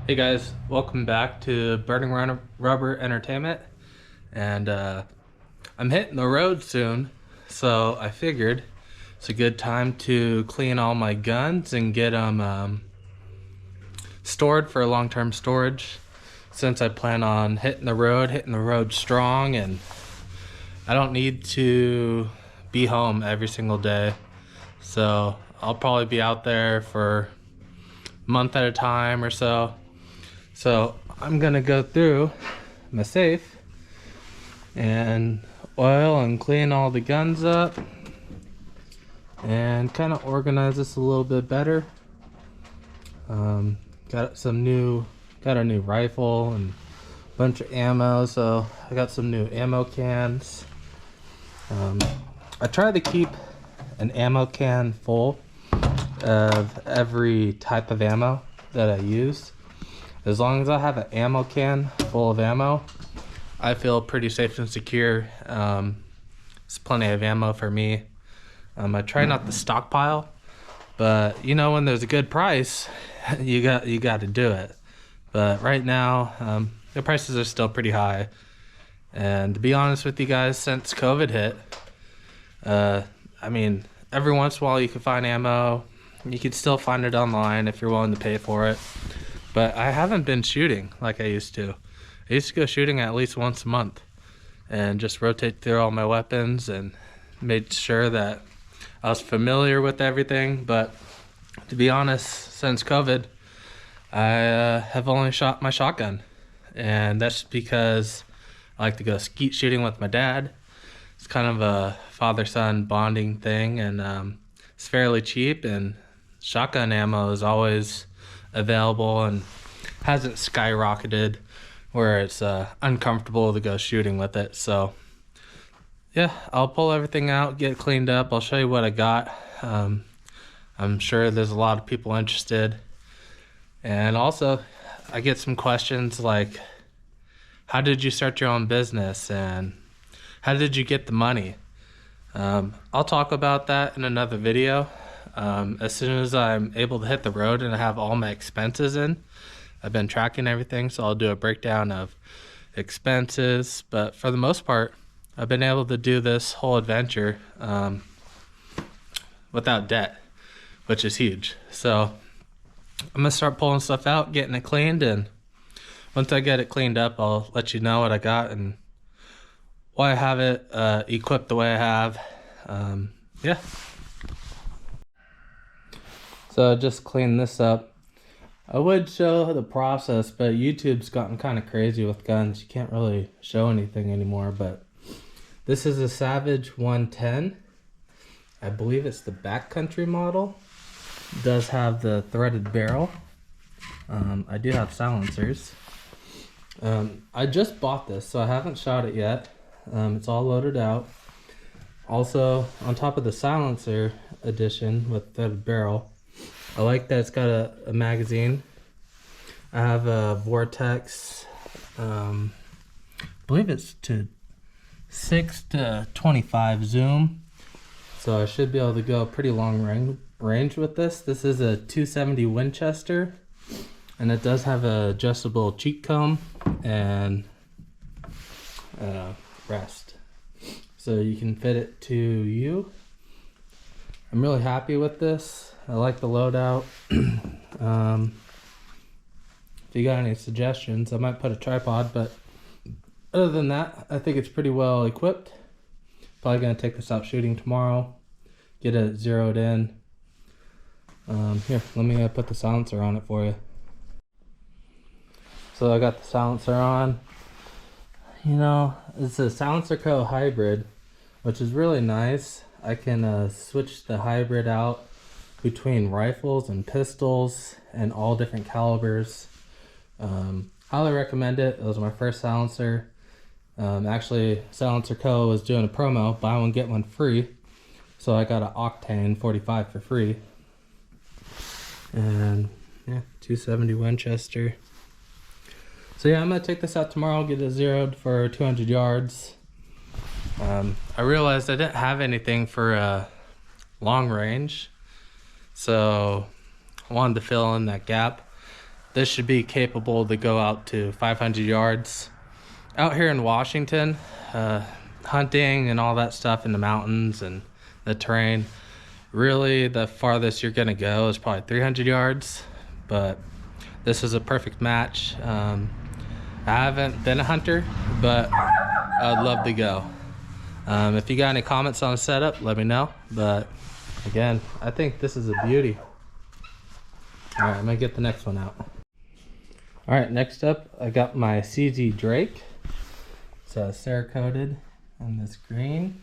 Hey guys, welcome back to Burning Rubber Entertainment. And I'm hitting the road soon, so I figured it's a good time to clean all my guns and get them stored for long-term storage, since I plan on hitting the road strong, and I don't need to be home every single day. So I'll probably be out there for a month at a time or so. So I'm gonna go through my safe and oil and clean all the guns up and kind of organize this a little bit better. Got a new rifle and a bunch of ammo, so I got some new ammo cans. I try to keep an ammo can full of every type of ammo that I use. As long as I have an ammo can full of ammo, I feel pretty safe and secure. It's plenty of ammo for me. I try not to stockpile, but you know, when there's a good price, you got to do it. But right now, the prices are still pretty high. And to be honest with you guys, since COVID hit, I mean, every once in a while you can find ammo. You can still find it online if you're willing to pay for it. But I haven't been shooting like I used to. I used to go shooting at least once a month and just rotate through all my weapons and made sure that I was familiar with everything. But to be honest, since COVID, I have only shot my shotgun. And that's because I like to go skeet shooting with my dad. It's kind of a father-son bonding thing, and it's fairly cheap, and shotgun ammo is always available and hasn't skyrocketed where it's uncomfortable to go shooting with it. So yeah, I'll pull everything out, get it cleaned up. I'll show you what I got. I'm sure there's a lot of people interested. And also, I get some questions like, how did you start your own business and how did you get the money? I'll talk about that in another video. As soon as I'm able to hit the road and I have all my expenses in. I've been tracking everything, so I'll do a breakdown of expenses. But for the most part, I've been able to do this whole adventure without debt, which is huge. So I'm gonna start pulling stuff out, getting it cleaned, and once I get it cleaned up, I'll let you know what I got and why I have it equipped the way I have. Yeah. So I just cleaned this up. I would show the process, but YouTube's gotten kind of crazy with guns. You can't really show anything anymore, but this is a Savage 110. I believe it's the backcountry model. It does have the threaded barrel. I do have silencers. I just bought this, so I haven't shot it yet. It's all loaded out. Also, on top of the silencer edition with threaded barrel, I like that it's got a magazine. I have a Vortex, I believe it's to 6 to 25 zoom. So I should be able to go pretty long range with this. This is a 270 Winchester, and it does have a adjustable cheek comb and rest. So you can fit it to you. I'm really happy with this. I like the loadout. If you got any suggestions, I might put a tripod, but other than that, I think it's pretty well equipped. Probably gonna take this out shooting tomorrow, get it zeroed in. Here, let me put the silencer on it for you. So I got the silencer on. You know, it's a Silencer Co. hybrid, which is really nice. I can switch the hybrid out between rifles and pistols and all different calibers. Highly recommend it. It was my first silencer. Actually, Silencer Co. was doing a promo, buy one get one free. So I got an Octane 45 for free. And yeah, 270 Winchester. So yeah, I'm gonna take this out tomorrow, get it zeroed for 200 yards. I realized I didn't have anything for long range, so I wanted to fill in that gap. this should be capable to go out to 500 yards. Out here in Washington, hunting and all that stuff in the mountains and the terrain, really the farthest you're gonna go is probably 300 yards, but this is a perfect match. I haven't been a hunter, but I'd love to go. If you got any comments on the setup, let me know. But again, I think this is a beauty. All right, I'm gonna get the next one out. All right, next up, I got my CZ Drake. It's Cerakoted in this green.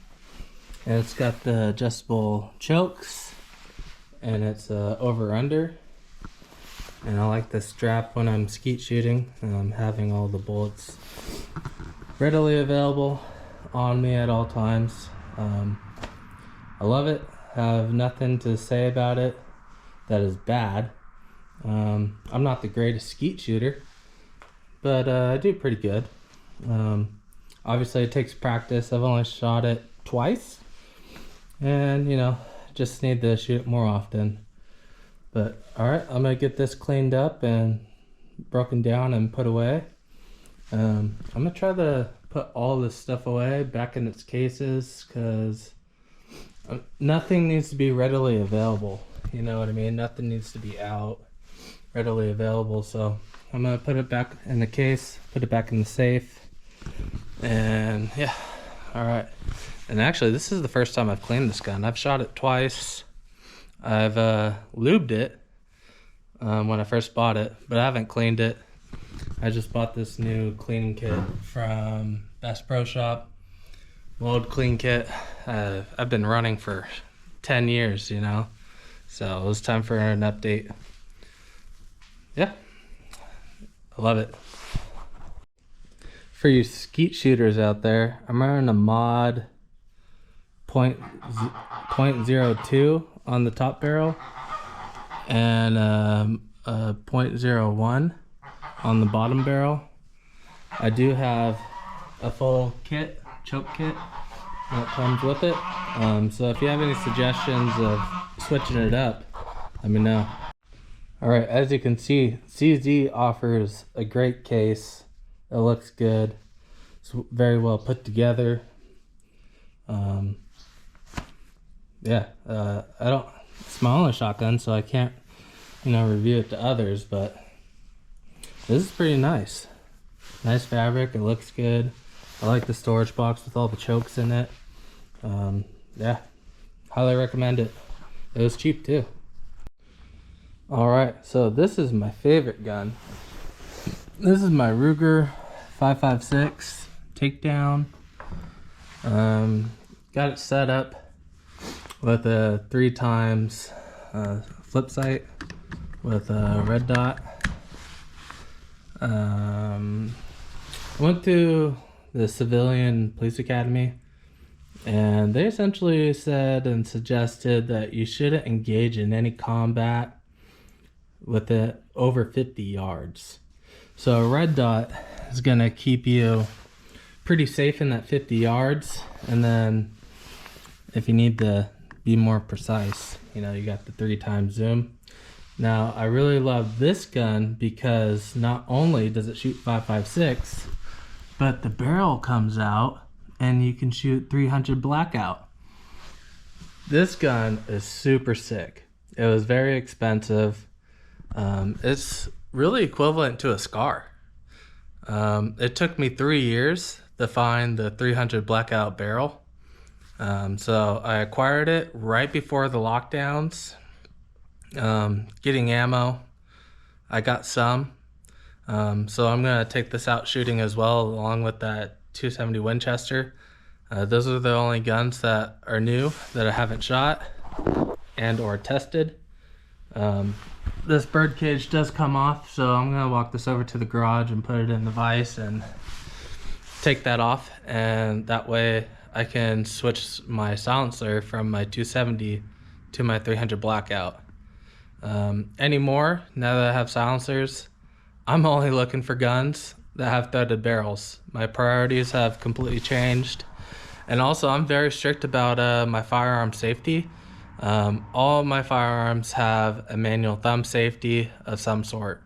And it's got the adjustable chokes, and it's over under. And I like the strap when I'm skeet shooting, having all the bullets readily available on me at all times. I love it. I have nothing to say about it that is bad. I'm not the greatest skeet shooter, but I do pretty good. Obviously it takes practice. I've only shot it twice, and you know, just need to shoot it more often. But all right, I'm gonna get this cleaned up and broken down and put away. I'm gonna try to put all this stuff away back in its cases, because nothing needs to be readily available. You know what I mean? Nothing needs to be out readily available. So I'm gonna put it back in the case, put it back in the safe, and yeah. All right. And actually, this is the first time I've cleaned this gun. I've shot it twice. I've lubed it when I first bought it, but I haven't cleaned it. I just bought this new cleaning kit from Best Pro Shop. Old clean kit. I've been running for 10 years, you know, so it was time for an update. Yeah, I love it. For you skeet shooters out there, I'm running a mod .02 on the top barrel, and a .01 on the bottom barrel. I do have a full kit, choke kit, that comes with it. So if you have any suggestions of switching it up, let me know. All right, as you can see, CZ offers a great case. It looks good. It's very well put together. It's my only shotgun, so I can't, you know, review it to others, but this is pretty nice. Nice fabric, it looks good. I like the storage box with all the chokes in it. Yeah, highly recommend it. It was cheap too. All right, so this is my favorite gun. This is my Ruger 5.56 takedown. Got it set up with a 3x flip sight with a red dot. I went to the civilian police academy, and they essentially said and suggested that you shouldn't engage in any combat with it over 50 yards. So a red dot is gonna keep you pretty safe in that 50 yards, and then if you need to be more precise, you know, you got the 3x zoom. Now I really love this gun because not only does it shoot 5.56, but the barrel comes out and you can shoot 300 blackout. This gun is super sick. It was very expensive. It's really equivalent to a SCAR. It took me 3 years to find the 300 blackout barrel. So I acquired it right before the lockdowns. Getting ammo, I got some. So I'm gonna take this out shooting as well, along with that 270 Winchester. Those are the only guns that are new that I haven't shot and or tested. This bird cage does come off, so I'm gonna walk this over to the garage and put it in the vise and take that off, and that way I can switch my silencer from my 270 to my 300 blackout. Anymore, now that I have silencers, I'm only looking for guns that have threaded barrels. My priorities have completely changed, and also I'm very strict about my firearm safety. All of my firearms have a manual thumb safety of some sort.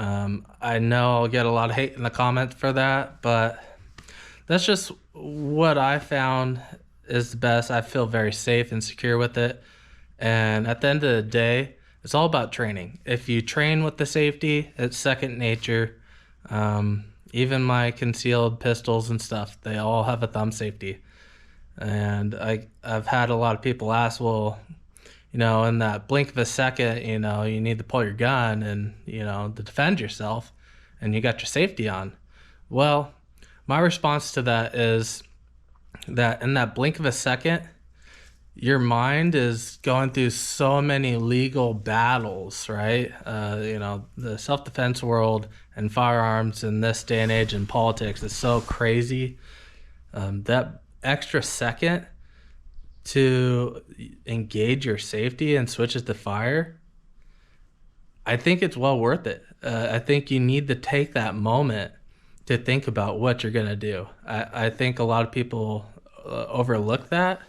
I know I'll get a lot of hate in the comments for that, but that's just what I found is the best. I feel very safe and secure with it. And at the end of the day, it's all about training. If you train with the safety, it's second nature. Even my concealed pistols and stuff, they all have a thumb safety. And I've had a lot of people ask, well, you know, in that blink of a second, you know, you need to pull your gun and, you know, to defend yourself, and you got your safety on. Well, my response to that is that in that blink of a second, your mind is going through so many legal battles, right? You know, the self-defense world and firearms in this day and age in politics is so crazy. That extra second to engage your safety and switch it to fire, I think it's well worth it. I think you need to take that moment to think about what you're gonna do. I think a lot of people overlook that.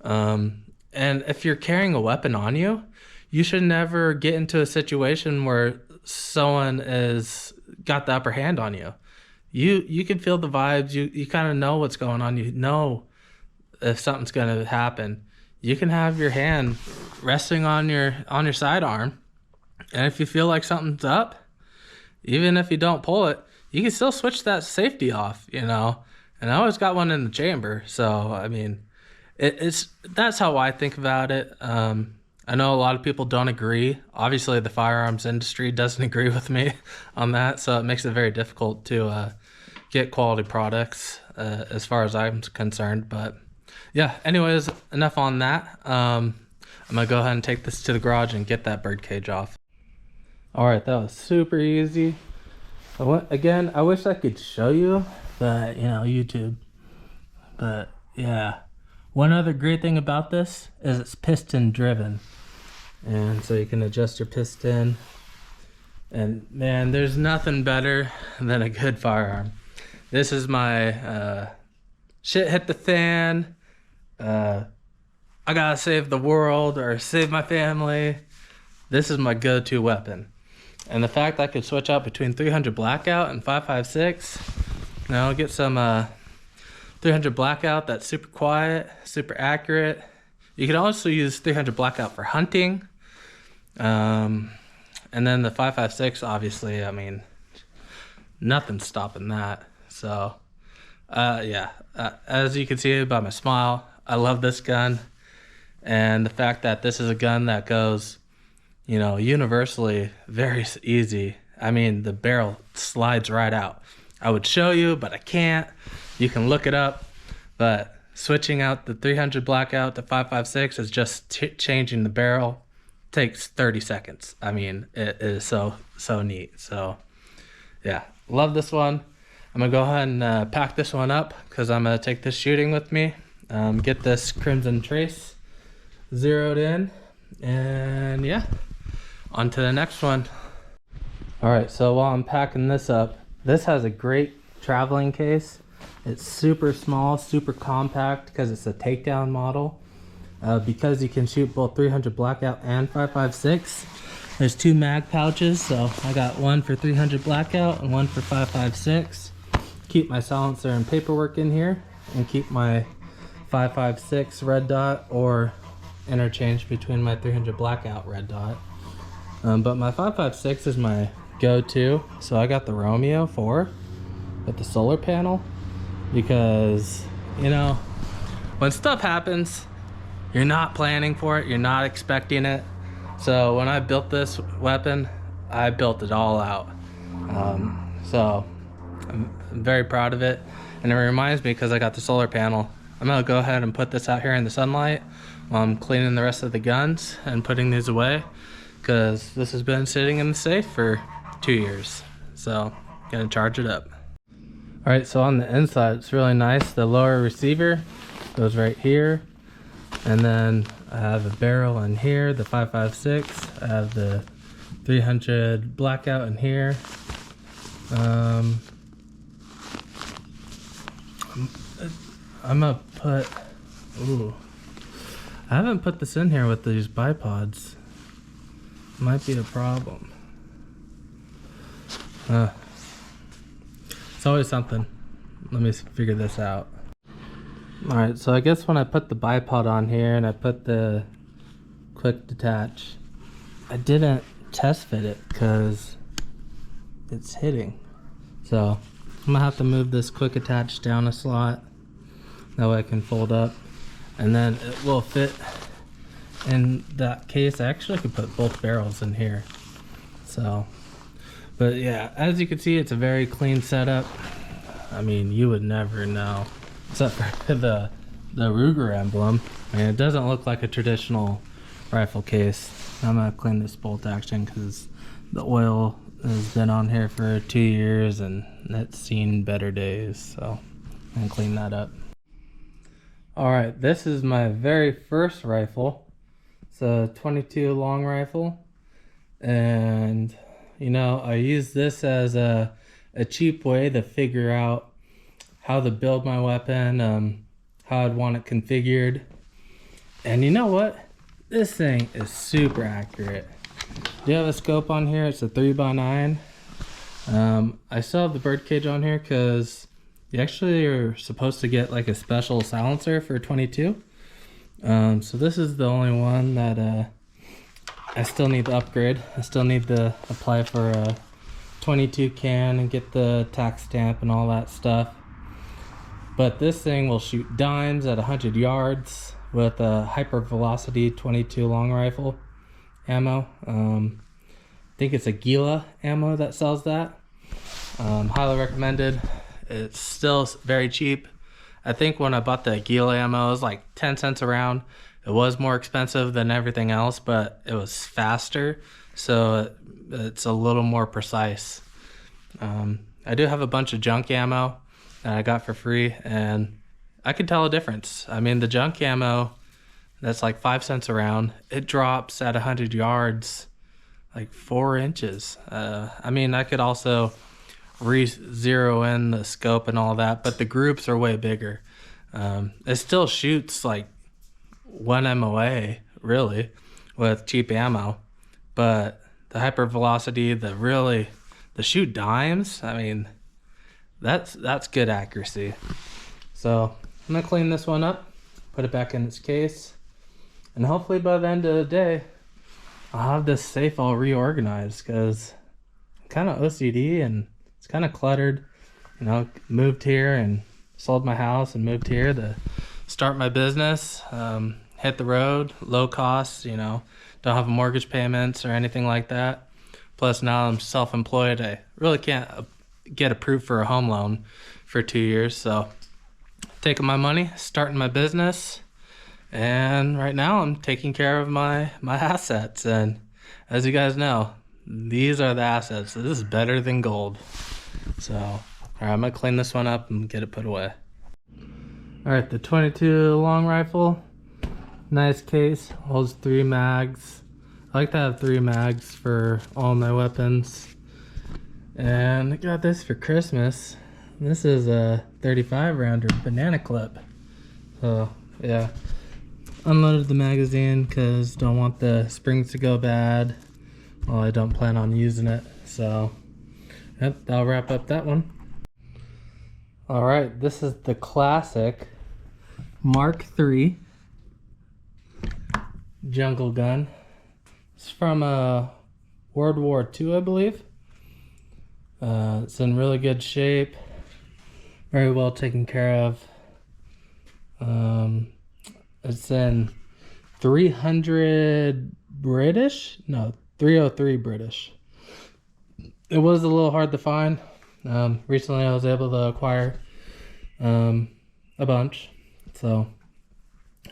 And if you're carrying a weapon on you, you should never get into a situation where someone is got the upper hand on you. You can feel the vibes. You kind of know what's going on. You know if something's going to happen. You can have your hand resting on your sidearm, and if you feel like something's up, even if you don't pull it, you can still switch that safety off, you know. And I always got one in the chamber, so I mean, that's how I think about it. I know a lot of people don't agree. Obviously, the firearms industry doesn't agree with me on that, so it makes it very difficult to get quality products as far as I'm concerned. But yeah, anyways, enough on that. I'm gonna go ahead and take this to the garage and get that bird cage off. All right, that was super easy. Again, I wish I could show you, but you know, YouTube. But yeah, one other great thing about this is it's piston driven, and so you can adjust your piston. And man, there's nothing better than a good firearm. This is my shit hit the fan, I gotta save the world or save my family. This is my go-to weapon. And the fact I could switch out between 300 blackout and 5.56, you know, get some 300 blackout that's super quiet, super accurate. You can also use 300 blackout for hunting. And then the 5.56, obviously, I mean, nothing's stopping that. So, yeah, as you can see by my smile, I love this gun. And the fact that this is a gun that goes, you know, universally very easy. I mean, the barrel slides right out. I would show you, but I can't. You can look it up. But switching out the 300 blackout to 5.56 is just changing the barrel. Takes 30 seconds. I mean, it is so neat. So yeah, love this one. I'm gonna go ahead and pack this one up because I'm gonna take this shooting with me. Get this Crimson Trace zeroed in, and yeah, on to the next one. All right, so while I'm packing this up, this has a great traveling case. It's super small, super compact because it's a takedown model. Because you can shoot both 300 blackout and 5.56, there's two mag pouches, so I got one for 300 blackout and one for 5.56. Keep my silencer and paperwork in here, and keep my 5.56 red dot, or interchange between my 300 blackout red dot. But my 5.56 is my go-to, so I got the Romeo 4 with the solar panel, because, you know, when stuff happens, you're not planning for it, you're not expecting it. So when I built this weapon, I built it all out. So I'm very proud of it. And it reminds me, because I got the solar panel, I'm gonna go ahead and put this out here in the sunlight while I'm cleaning the rest of the guns and putting these away, because this has been sitting in the safe for 2 years. So gonna charge it up. All right, so on the inside, it's really nice. The lower receiver goes right here. And then I have a barrel in here, the 5.56. I have the 300 blackout in here. I'm gonna put, I haven't put this in here with these bipods. Might be a problem. It's always something. Let me figure this out. All right, so I guess when I put the bipod on here and I put the quick detach, I didn't test fit it because it's hitting. So I'm gonna have to move this quick attach down a slot. That way I can fold up and then it will fit in that case. I actually could put both barrels in here. So, but yeah, as you can see, it's a very clean setup. I mean, you would never know, except for the Ruger emblem. I mean, it doesn't look like a traditional rifle case. I'm gonna clean this bolt action because the oil has been on here for 2 years and it's seen better days. So I'm gonna clean that up. All right, this is my very first rifle. It's a 22 long rifle, and you know, I use this as a cheap way to figure out how to build my weapon, how I'd want it configured. And you know what? This thing is super accurate. Do you have a scope on here? It's a 3x9. I still have the birdcage on here because you actually are supposed to get like a special silencer for 22. So this is the only one that I still need to upgrade. I still need to apply for a 22 can and get the tax stamp and all that stuff. But this thing will shoot dimes at 100 yards with a hyper velocity 22 long rifle ammo. I think it's a Gila ammo that sells that. Highly recommended. It's still very cheap. I think when I bought the Gila ammo, it was like 10 cents a round. It was more expensive than everything else, but it was faster, so it's a little more precise. I do have a bunch of junk ammo that I got for free, and I could tell a difference. I mean, the junk ammo, that's like 5 cents a round. It drops at 100 yards like 4 inches. I mean, I could also zero in the scope and all that, but the groups are way bigger. It still shoots like 1 MOA really with cheap ammo, but the hyper velocity, the shoot dimes, I mean, that's good accuracy. So I'm gonna clean this one up, put it back in its case, and hopefully by the end of the day I'll have this safe all reorganized, because I'm kind of OCD and it's kind of cluttered. You know, moved here and sold my house and moved here to start my business, hit the road, low costs, you know, don't have mortgage payments or anything like that. Plus now I'm self-employed. I really can't get approved for a home loan for 2 years. So taking my money, starting my business, and right now I'm taking care of my assets. And as you guys know, these are the assets. This is better than gold. So, all right, I'm gonna clean this one up and get it put away. All right, the 22 long rifle, nice case, holds 3 mags. I like to have 3 mags for all my weapons. And I got this for Christmas. This is a 35 rounder banana clip. So yeah, unloaded the magazine because don't want the springs to go bad. Well, I don't plan on using it. So yep, that'll wrap up that one. All right, this is the classic Mark III jungle gun. It's from World War II, I believe. It's in really good shape, very well taken care of. It's in 300 British? No, 303 British. It was a little hard to find. Recently I was able to acquire a bunch, so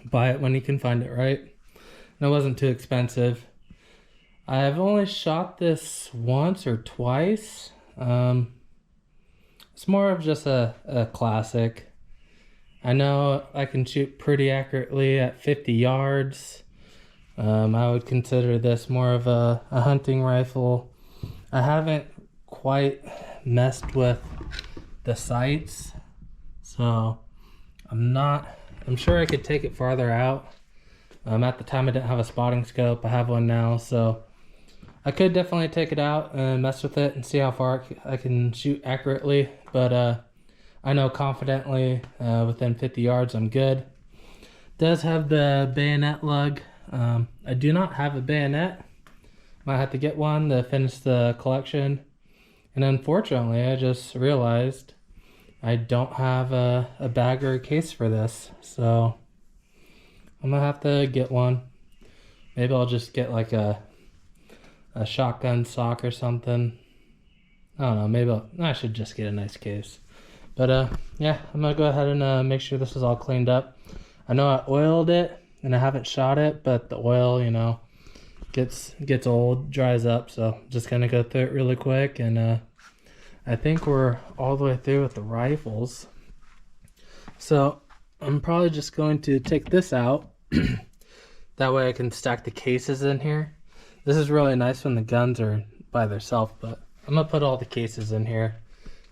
buy it when you can find it, right? And it wasn't too expensive. I've only shot this once or twice. It's more of just a classic. I know I can shoot pretty accurately at 50 yards. I would consider this more of a hunting rifle. I haven't quite messed with the sights, so I'm sure I could take it farther out. At the time I didn't have a spotting scope. I have one now, so I could definitely take it out and mess with it and see how far I can shoot accurately, but I know confidently within 50 yards I'm good. It does have the bayonet lug. I do not have a bayonet. Might have to get one to finish the collection. And unfortunately, I just realized I don't have a bag or a case for this, so I'm gonna have to get one. Maybe I'll just get like a shotgun sock or something. I don't know, maybe I should just get a nice case. But yeah, I'm gonna go ahead and make sure this is all cleaned up. I know I oiled it and I haven't shot it, but the oil, you know, gets old, dries up, so I'm just gonna go through it really quick. And I think we're all the way through with the rifles, so I'm probably just going to take this out. That way I can stack the cases in here. This is really nice when the guns are by themselves, but I'm gonna put all the cases in here.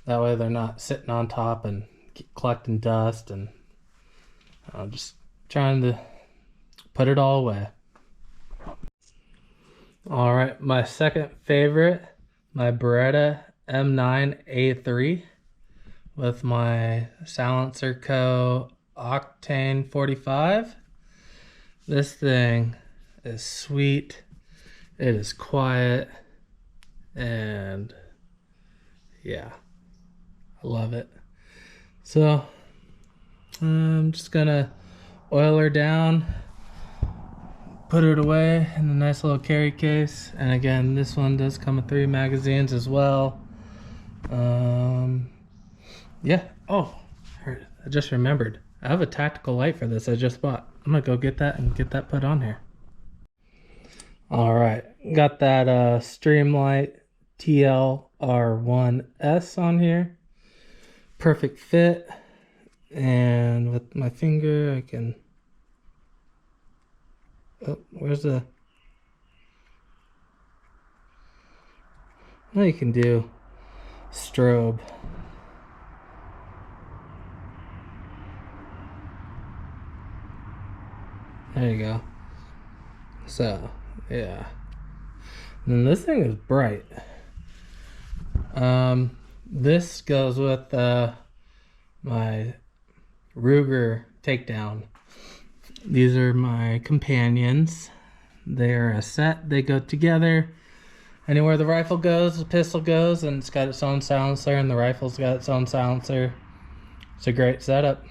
That way they're not sitting on top and collecting dust, and I'm just trying to put it all away. All right, my second favorite, my Beretta M9A3 with my Silencer Co. Octane 45. This thing is sweet. It is quiet, and yeah, I love it. So I'm just gonna oil her down, put it away in a nice little carry case. And again, this one does come with 3 magazines as well. Yeah. Oh, I just remembered, I have a tactical light for this I just bought. I'm gonna go get that and get that put on here. All right, got that Streamlight TLR1S on here. Perfect fit, and with my finger I can, oh, where's the, now you can do strobe. There you go. So yeah, and this thing is bright. This goes with my Ruger takedown. These are my companions. They're a set, they go together. Anywhere the rifle goes, the pistol goes, and it's got its own silencer, and the rifle's got its own silencer. It's a great setup.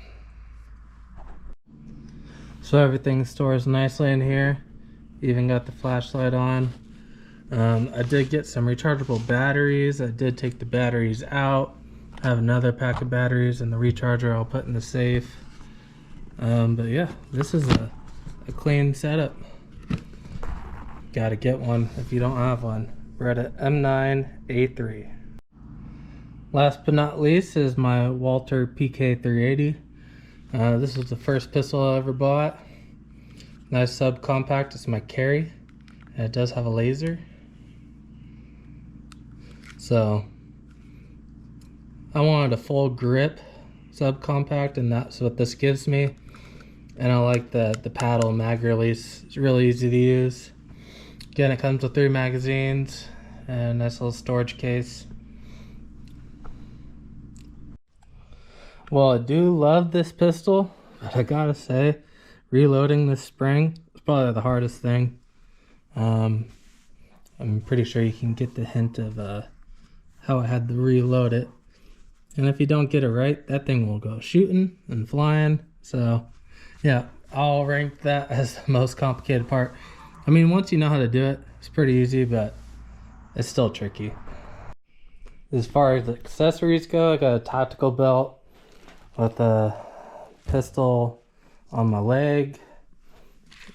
So everything stores nicely in here. Even got the flashlight on. I did get some rechargeable batteries. I did take the batteries out. I have another pack of batteries and the recharger I'll put in the safe. But yeah, this is a clean setup. Gotta get one if you don't have one. Beretta M9A3. Last but not least is my Walther PK380. This was the first pistol I ever bought. Nice subcompact. It's my carry. And it does have a laser. So I wanted a full grip subcompact, and that's what this gives me. And I like the paddle mag release. It's really easy to use. Again, it comes with 3 magazines and a nice little storage case. Well, I do love this pistol, but I gotta say, reloading this spring is probably the hardest thing. I'm pretty sure you can get the hint of how I had to reload it. And if you don't get it right, that thing will go shooting and flying. So yeah, I'll rank that as the most complicated part. I mean, once you know how to do it, it's pretty easy, but it's still tricky. As far as the accessories go, I got a tactical belt with a pistol on my leg,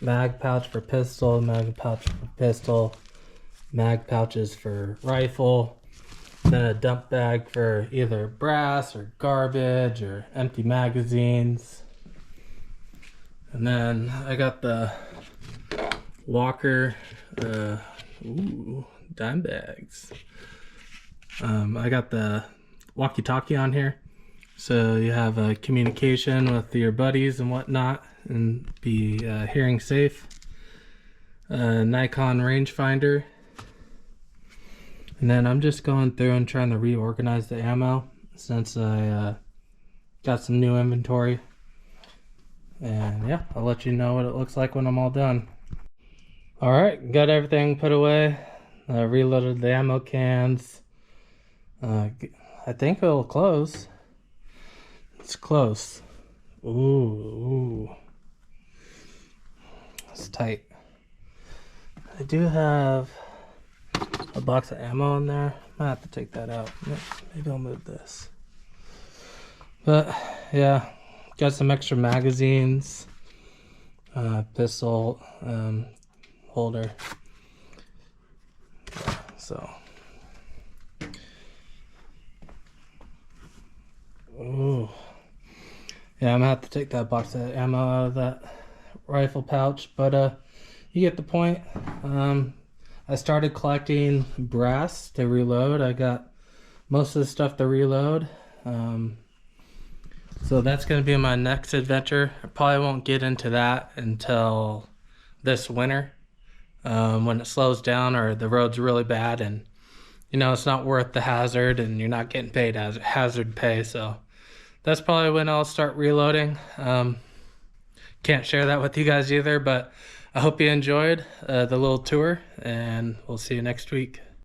mag pouch for pistol, mag pouch for pistol, mag pouches for rifle, then a dump bag for either brass or garbage or empty magazines. And then I got the Walker dime bags. I got the walkie-talkie on here, so you have a communication with your buddies and whatnot and be hearing safe. Nikon rangefinder, And then I'm just going through and trying to reorganize the ammo since I got some new inventory. And yeah, I'll let you know what it looks like when I'm all done. Alright, got everything put away. Reloaded the ammo cans. I think it'll close. It's close. Ooh. It's tight. I do have a box of ammo in there. I might have to take that out. Maybe I'll move this. But yeah, got some extra magazines, pistol holder. Yeah, so. Ooh. Yeah, I'm gonna have to take that box of ammo out of that rifle pouch, but you get the point. I started collecting brass to reload. I got most of the stuff to reload. So that's going to be my next adventure. I probably won't get into that until this winter, when it slows down or the road's really bad and you know it's not worth the hazard and you're not getting paid as hazard pay. So that's probably when I'll start reloading. Can't share that with you guys either, but I hope you enjoyed the little tour, and we'll see you next week.